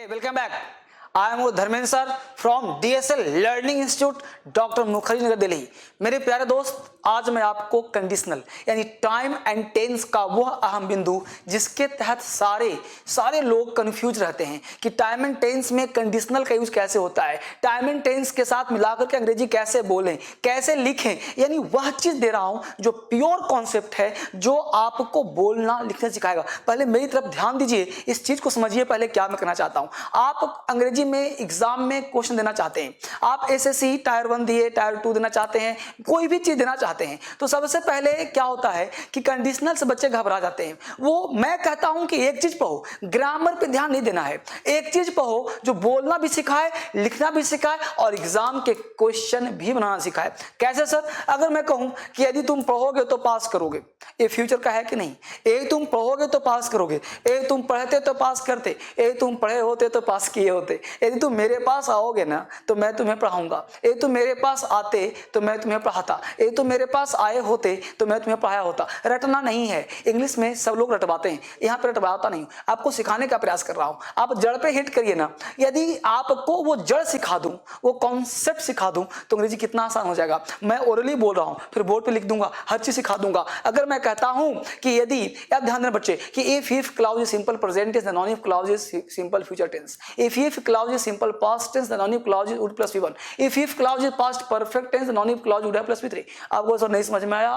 welcome back. I am Dharmendra sir from DSL learning institute doctor Mukherjee Nagar Delhi. मेरे प्यारे दोस्त, आज मैं आपको कंडीशनल यानी टाइम एंड टेंस का वह अहम बिंदु जिसके तहत सारे लोग कंफ्यूज रहते हैं कि टाइम एंड टेंस में कंडीशनल का यूज कैसे होता है, टाइम एंड टेंस के साथ मिलाकर के अंग्रेजी कैसे बोलें, कैसे लिखें, यानी वह चीज दे रहा हूं जो प्योर कॉन्सेप्ट है जो आपको बोलना लिखना सिखाएगा। पहले मेरी तरफ ध्यान दीजिए, इस चीज को समझिए पहले क्या मैं करना चाहता हूं। आप अंग्रेजी में एग्जाम में क्वेश्चन देना चाहते हैं, आप एसएससी टायर 1 दिए, टायर 2 देना चाहते हैं, कोई भी चीज देना चाहते हैं, तो सबसे पहले क्या होता है कि कंडीशनल से बच्चे घबरा जाते हैं। वो मैं कहता हूं कि एक चीज पढ़ो, ग्रामर पे ध्यान नहीं देना है, एक चीज पढ़ो जो बोलना भी सिखाए, लिखना भी सिखाए और एग्जाम के क्वेश्चन भी बनाना सिखाए। कैसे सर? अगर मैं कहूं कि यदि तुम पढ़ोगे तो पास करोगे, ये फ्यूचर का है कि नहीं? यदि तुम पढ़ोगे तो पास करोगे, यदि तुम पढ़ते तो पास करते, यदि तुम पढ़े होते तो पास किए होते, यदि तुम मेरे पास आओगे ना तो मैं तुम्हें पढ़ाऊंगा, यदि तुम मेरे पास आते तो मैं तुम्हें पढ़ाता, यदि तुम मेरे पास आए होते तो मैं तुम्हें पढ़ाया होता। रटना नहीं है, इंग्लिश में सब लोग रटवाते हैं, यहाँ पर रटवाता नहीं, आपको सिखाने का प्रयास कर रहा हूँ। आप जड़ पे हिट करिए ना, यदि आपको वो जड़ सिखा दूं, वो कॉन्सेप्ट सिखा दूं तो अंग्रेजी कितना आसान हो जाएगा। मैं ओरली बोल रहा हूँ, फिर बोर्ड पे लिख दूंगा, हर चीज सिखा दूंगा। अगर मैं कहता हूं कि यदि, आप ध्यान देना बच्चे, कि if clause is simple present tense, the non-if clause is simple future tense. If clause is simple past tense, the non-if clause is would plus V1. If clause is past perfect tense, the non-if clause would have plus V3. आपको sir नहीं समझ में आया?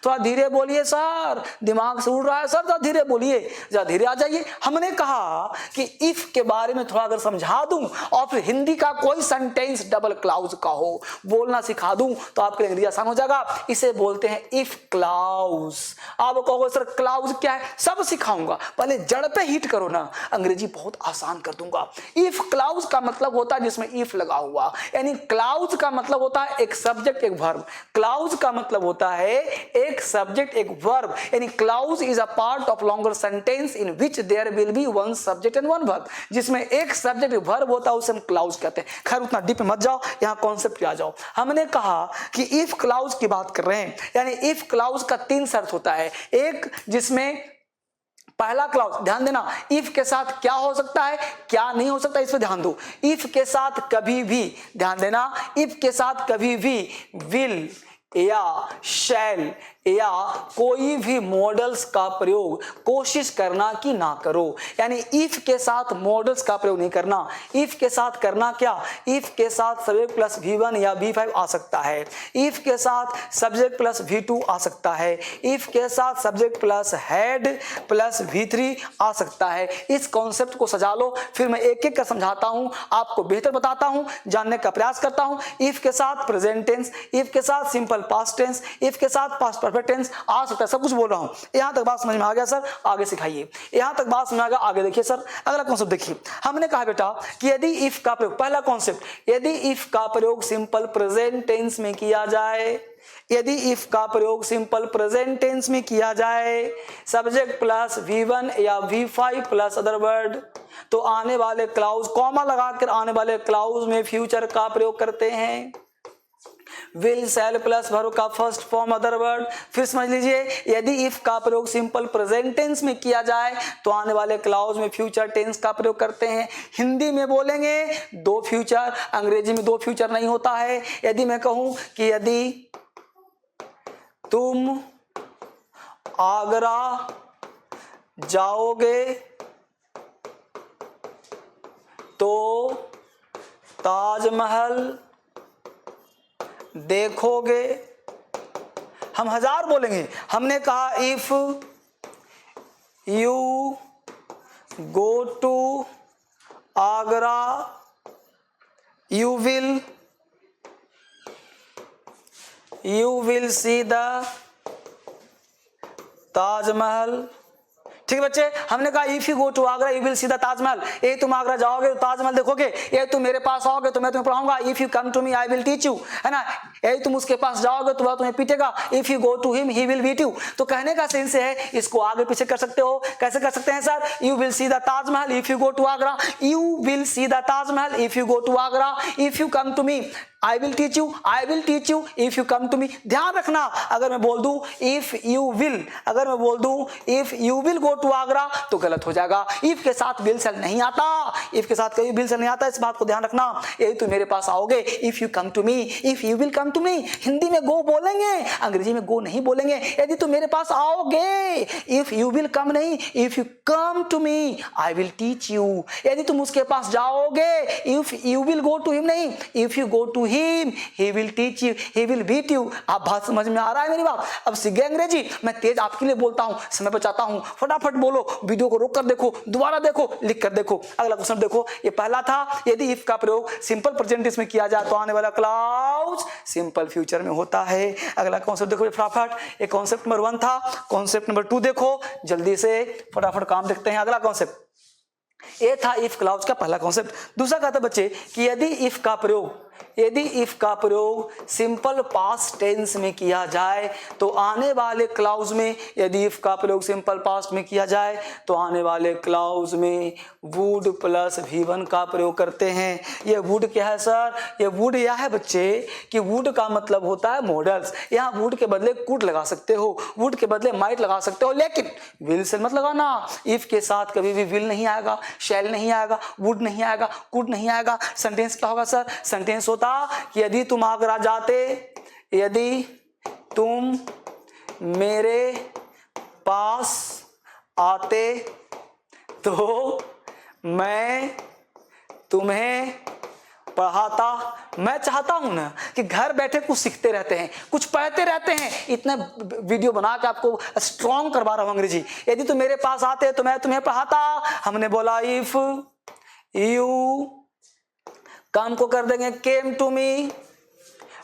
थोड़ा धीरे बोलिए sir, दिमाग से उड़ रहा है सर, थोड़ा धीरे बोलिए, जरा धीरे आ जाइए। हमने कहा कि if के बारे में थोड़ा अगर समझा दूं और फिर हिंदी का कोई सेंटेंस डबल क्लाउज का हो बोलना सिखा दूं तो आपके लिए अंग्रेजी आसान हो जाएगा। इसे बोलते हैं इफ क्लाउज। आप कहोगे सर क्लाउज क्या है? सब सिखाऊंगा, पहले जड़ पे हिट करो ना, अंग्रेजी बहुत आसान कर दूंगा। इफ क्लाउज का मतलब होता है जिसमें इफ लगा हुआ, यानी क्लाउज का मतलब होता है एक सब्जेक्ट एक वर्ब। क्लाउज का मतलब होता है एक सब्जेक्ट एक वर्ब, यानी clause is a part of longer sentence in which there will be one subject and one verb. जिसमें एक सब्जेक्ट वर्ब होता है उसे हम क्लाउज कहते हैं। खैर उतना डीप मत जाओ, यहां कॉन्सेप्ट पे आ जाओ। हमने कहा कि इफ क्लाउज की बात कर रहे हैं, यानी इफ क्लाउज का 3 शर्त होता है। एक जिसमें पहला क्लाउज, ध्यान देना, इफ के साथ क्या हो सकता है क्या नहीं हो सकता, इस पर ध्यान दो। इफ के साथ कभी भी, ध्यान देना, इफ के साथ कभी भी विल या शैल या कोई भी मॉडल्स का प्रयोग कोशिश करना कि ना करो। यानी इफ के साथ मॉडल्स का प्रयोग नहीं करना। इफ के साथ करना क्या? इफ के साथ सब्जेक्ट प्लस V1 या V5 आ सकता है, इफ के साथ सब्जेक्ट प्लस V2 आ सकता है, इफ के साथ subject plus head plus V3 आ सकता है। इस कॉन्सेप्ट को सजा लो, फिर मैं एक एक कर समझाता हूं, आपको बेहतर बताता हूं, जानने का प्रयास करता हूं। इफ के साथ प्रेजेंट टेंस, इफ के साथ सिंपल पास्ट टेंस, इफ के साथ पास्ट परफेक्ट टेंस आ सकता है। सब कुछ बोल रहा हूं, यहां तक बात समझ में आ गया सर? आगे सिखाइए। यहां तक बात समझ में आ गया, आगे देखिए सर। अगला कॉन्सेप्ट देखिए, हमने कहा बेटा कि यदि इफ का प्रयोग, पहला कॉन्सेप्ट, यदि इफ का प्रयोग सिंपल प्रेजेंट टेंस में किया जाए, यदि इफ का प्रयोग सिंपल प्रेजेंट टेंस में किया जाए, सब्जेक्ट प्लस V1 या V5 प्लस अदर वर्ड, तो आने वाले क्लाउज, कॉमा लगाकर आने वाले क्लाउज में फ्यूचर का प्रयोग करते हैं। विल शैल प्लस वर्ब का फर्स्ट फॉर्म अदर वर्ड। फिर समझ लीजिए, यदि इफ का प्रयोग सिंपल प्रेजेंट टेंस में किया जाए तो आने वाले क्लाउज में फ्यूचर टेंस का प्रयोग करते हैं। हिंदी में बोलेंगे 2 फ्यूचर, अंग्रेजी में 2 फ्यूचर नहीं होता है। यदि मैं कहूं कि यदि तुम आगरा जाओगे तो ताजमहल देखोगे, हम 1000 बोलेंगे। हमने कहा if you go to Agra you will see the Taj Mahal. ठीक है बच्चे, हमने कहा if you go to Agra you will see the Taj Mahal, ये तुम आगरा जाओगे तो ताजमहल देखोगे, ये तुम मेरे पास आओगे तो मैं तुम्हें पढ़ाऊंगा, if you come to me I will teach you, है ना। यदि तुम उसके पास जाओगे तो वह तुम्हें पीटेगा, if you go to him he will beat you. तो कहने का सेंस है, इसको आगे पीछे कर सकते हो। कैसे कर सकते हैं sir? You will see the Taj Mahal if you go to Agra, you will see the Taj Mahal if you go to Agra, if you come to me I will teach you if you come to me. ध्यान रखना, अगर मैं बोल दूं if you will, अगर मैं बोल दूं if you will go to Agra तो गलत हो जाएगा। इफ के साथ विल सेल नहीं आता, इफ के साथ कभी विल सेल नहीं आता, इस बात को ध्यान रखना। यदि तुम मेरे पास आओगे, if you come to me, if you will come to me, Hindi में गो बोलेंगे, अंग्रेजी में गो नहीं बोलेंगे। यदि तुम मेरे पास आओगे, इफ यू विल कम नहीं, if you come to me I will teach you. यदि तुम उसके पास जाओगे, if you will go to him नहीं, if you go to him he will teach you, he will beat you. आप बात समझ में आ रहा है मेरी बात? अब सीख गए अंग्रेजी? मैं तेज आपके लिए बोलता हूं, समय बचाता हूं, फटाफट बोलो, वीडियो को रोक कर देखो, दोबारा देखो, लिख कर देखो। अगला क्वेश्चन देखो, ये पहला था, यदि इफ का प्रयोग सिंपल प्रेजेंट टेंस में किया जाए तो आने वाला क्लाउज सिंपल फ्यूचर में होता है। अगला कॉन्सेप्ट देखो फटाफट, ये कॉन्सेप्ट नंबर 1 था। कॉन्सेप्ट नंबर 2 देखो, जल्दी से फटाफट काम देखते हैं। अगला कॉन्सेप्ट ये था इफ क्लाउज का पहला कॉन्सेप्ट। दूसरा कहता बच्चे कि यदि इफ का प्रयोग सिंपल पास्ट टेंस में किया जाए तो आने वाले क्लाउज में, यदि इफ का प्रयोग सिंपल पास्ट में किया जाए तो आने वाले क्लाउज में वुड प्लस V1 का प्रयोग करते हैं। ये वुड क्या है सर? ये वुड यह है बच्चे कि वुड का मतलब होता है मॉडल्स। यहाँ वुड के बदले कुड लगा सकते हो, वुड के बदले माइट लगा सकते हो, लेकिन विल से मत लगाना। इफ के साथ कभी भी विल नहीं आएगा, शैल नहीं आएगा, वुड नहीं आएगा, कुड नहीं आएगा। सेंटेंस क्या होगा सर? सेंटेंस होता कि यदि तुम आगरा जाते, यदि तुम मेरे पास आते तो मैं तुम्हें पढ़ाता। मैं चाहता हूं ना कि घर बैठे कुछ सीखते रहते हैं, कुछ पढ़ते रहते हैं। इतना वीडियो बना के आपको स्ट्रॉन्ग करवा रहा हूं अंग्रेजी। यदि तुम मेरे पास आते तो मैं तुम्हें पढ़ाता। हमने बोला इफ यू काम को कर देंगे केम टू मी,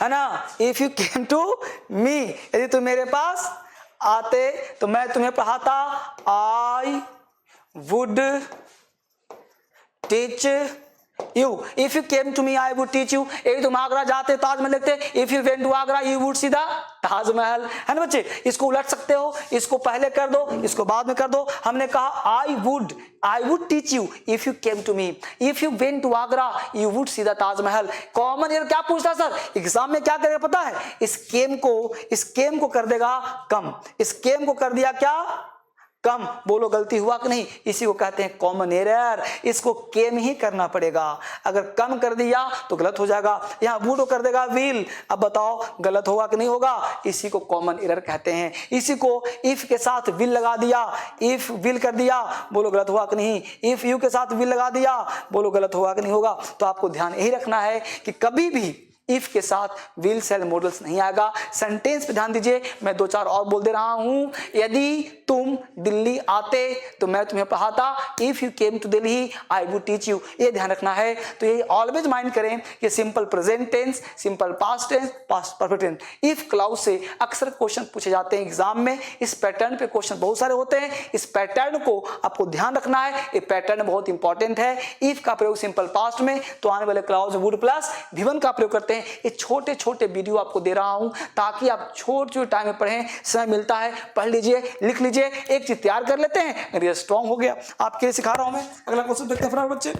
है ना? If you came to me, यदि तुम मेरे पास आते तो मैं तुम्हें पढ़ाता। I would teach you, if you came to me I would teach you. यदि तुम आगरा जाते ताजमहल देखते, if you went to Agra you would see the Taj Mahal, है ना बच्चे? इसको उलट सकते हो, इसको पहले कर दो, इसको बाद में कर दो। हमने कहा I would teach you if you came to me, if you went to Agra you would see the Taj Mahal. Common year क्या पूछता सर एग्जाम में? क्या करेगा पता है? इस केम को कर देगा कम, इस केम को कर दिया क्या? कम। बोलो गलती हुआ कि नहीं? इसी को कहते हैं कॉमन एरर। इसको केम ही करना पड़ेगा। अगर कम कर दिया तो गलत हो जाएगा। यहाँ वुड कर देगा विल। अब बताओ गलत होगा कि नहीं होगा? इसी को कॉमन एरर कहते हैं। इसी को इफ के साथ विल लगा दिया, इफ विल कर दिया, बोलो गलत हुआ कि नहीं? इफ यू के साथ विल लगा दिया, बोलो गलत होगा कि नहीं होगा? तो आपको ध्यान यही रखना है कि कभी भी इफ के साथ विल सेल मॉडल्स नहीं आएगा। सेंटेंस पे ध्यान दीजिए, मैं 2-4 और बोल दे रहा हूं। यदि तुम दिल्ली आते तो मैं तुम्हें पढ़ाता। If you came to Delhi I would teach you. ये ध्यान रखना है। तो ये ऑलवेज माइंड करें कि simple present tense, simple past tense, past perfect tense, if clause से अक्सर क्वेश्चन पूछे जाते हैं एग्जाम में। इस पैटर्न पे क्वेश्चन बहुत सारे होते हैं। इस पैटर्न को आपको ध्यान रखना है। ये पैटर्न बहुत इंपॉर्टेंट है। इफ का प्रयोग सिंपल पास्ट में तो आने वाले क्लाउज वुड प्लस V1 का प्रयोग करते हैं। ये छोटे छोटे वीडियो आपको दे रहा हूं ताकि आप छोटे छोटे टाइम में पढ़ें। समय मिलता है, पढ़ लीजिए, लिख लीजिए, एक चीज तैयार कर लेते हैं। ये स्ट्रांग हो गया, आपके लिए सिखा रहा हूं मैं। अगला क्वेश्चन देखते हैं फटाफट बच्चे।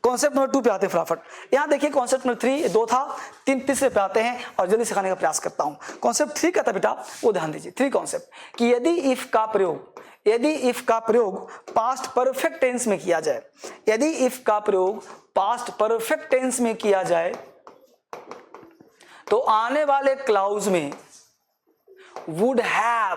कॉन्सेप्ट नंबर 2 पे आते हैं फटाफट। यहां देखिए कॉन्सेप्ट नंबर 3, 2 था, 3 तीसरे पे आते हैं और जल्दी सिखाने का प्रयास करता हूं। कॉन्सेप्ट 3 का था बेटा, वो ध्यान दीजिए। 3 कॉन्सेप्ट कि यदि इफ का प्रयोग पास्ट परफेक्ट टेंस में किया जाए, यदि इफ का प्रयोग पास्ट परफेक्ट टेंस में किया जाए तो आने वाले क्लाउज में वुड हैव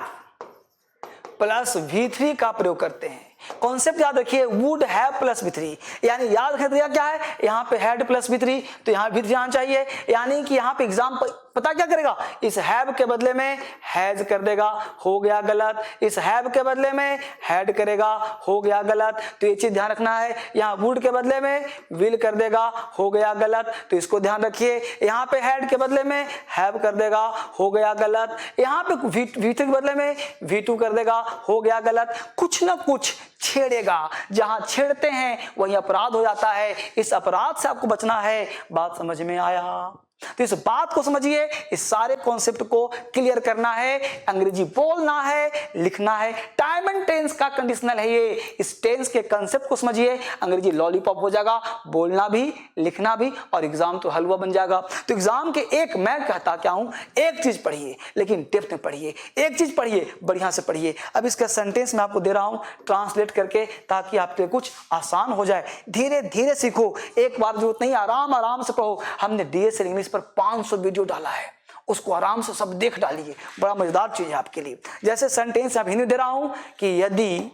प्लस V3 का प्रयोग करते हैं। कॉन्सेप्ट याद रखिए, वुड हैव प्लस V3, यानी याद रखिए क्या है? यहाँ पे हैड प्लस V3 तो यहाँ V3 आना चाहिए। यानी कि यहाँ पे एग्जाम पता क्या करेगा? इस हैव के बदले में हैज कर देगा, हो गया गलत। इस हैव के बदले में हैड करेगा, हो गया गलत। तो ये चीज ध्यान रखना है। यहाँ वुड के बदले में विल कर देगा, हो गया गलत। तो इसको ध्यान रखिए। यहाँ पे हैड के बदले में हैव कर देगा, हो गया गलत। यहाँ पे V3 के बदले में V2 कर देगा, हो गया गलत। कुछ ना कुछ छेड़ेगा, जहां छेड़ते हैं वहीं अपराध हो जाता है। इस अपराध से आपको बचना है। बात समझ में आया? तो इस बात को समझिए, इस सारे कॉन्सेप्ट को क्लियर करना है, अंग्रेजी बोलना है, लिखना है। टाइम एंड टेंस का कंडीशनल है ये। इस टेंस के कंसेप्ट को समझिए, अंग्रेजी लॉलीपॉप हो जाएगा, बोलना भी, लिखना भी, और एग्जाम तो हलवा बन जाएगा। तो एग्जाम के एक मैं कहता क्या हूं, एक चीज पढ़िए लेकिन डेप्थ में पढ़िए, एक चीज पढ़िए बढ़िया से पढ़िए। अब इसका सेंटेंस मैं आपको दे रहा हूं ट्रांसलेट करके, ताकि आपके कुछ आसान हो जाए। धीरे धीरे सीखो, एक बार जरूरत नहीं, आराम आराम से पढ़ो। हमने डीएसएल इंग्लिश पर 500 वीडियो डाला है, उसको आराम से सब देख डालिए, बड़ा मजेदार चीज है आपके लिए। जैसे सेंटेंस आप हिंदी दे रहा हूं कि यदि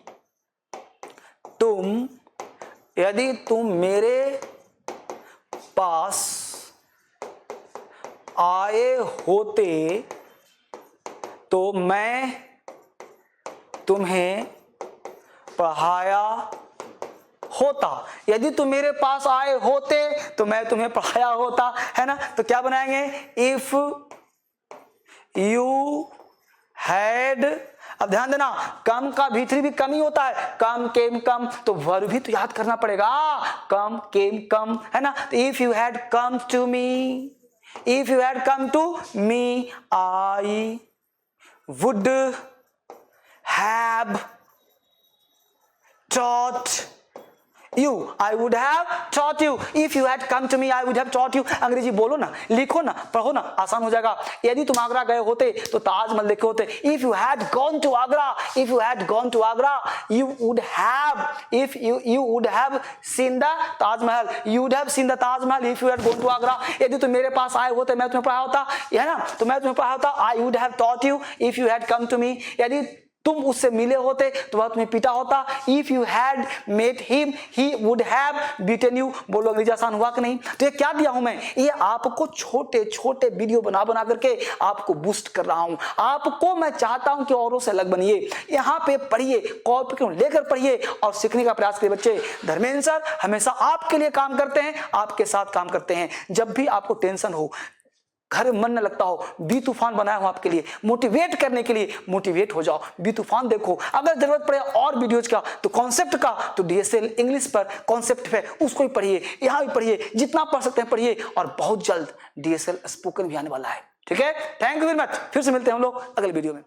तुम मेरे पास आए होते तो मैं तुम्हें पढ़ाया होता। यदि तुम मेरे पास आए होते तो मैं तुम्हें पढ़ाया होता, है ना। तो क्या बनाएंगे, इफ यू हैड। अब ध्यान देना, कम का भीतरी भी कम ही होता है, कम केम कम, तो वर्ब भी तो याद करना पड़ेगा, कम केम कम, है ना। तो if you had come to me, if you had come to me, I would have taught you, I would have taught you, if you had come to me I would have taught you। अंग्रेजी बोलो ना, लिखो ना, पढ़ो ना, आसान हो जाएगा। यदि तुम आगरा गए होते तो ताजमहल देखे होते। if you had gone to Agra, if you had gone to Agra, you would have, if you would have seen the Taj Mahal, you would have seen the Taj Mahal if you had gone to Agra। यदि तुम मेरे पास आए होते, मैं तुम्हें पढ़ाया होता, है ना, तो मैं तुम्हें पढ़ाया होता, I would have taught you if you had come to me। यदि तुम उससे मिले होते तो वह तुम्हें पीटा होता, if you had met him he would have beaten you. बोलो अंग्रेजी आसान हुआ कि नहीं। तो ये क्या दिया हूं मैं, ये आपको छोटे छोटे वीडियो बना बना करके आपको बूस्ट कर रहा हूं। आपको मैं चाहता हूं कि औरों से अलग बनिए। यहाँ पे पढ़िए, कॉपी लेकर पढ़िए और सीखने का प्रयास करिए बच्चे। धर्मेंद्र सर हमेशा आपके लिए काम करते हैं, आपके साथ काम करते हैं। जब भी आपको टेंशन हो, घर में मन न लगता हो, बी तूफान बनाया हूं आपके लिए, मोटिवेट करने के लिए। मोटिवेट हो जाओ, बी तूफान देखो। अगर जरूरत पड़े और वीडियोज का, तो कॉन्सेप्ट का, तो डीएसएल इंग्लिश पर कॉन्सेप्ट है, उसको ही पढ़िए, यहां भी पढ़िए, जितना पढ़ सकते हैं पढ़िए। और बहुत जल्द डीएसएल स्पोकन भी आने वाला है, ठीक है। Thank you very much. फिर से मिलते हैं हम लोग अगले वीडियो में।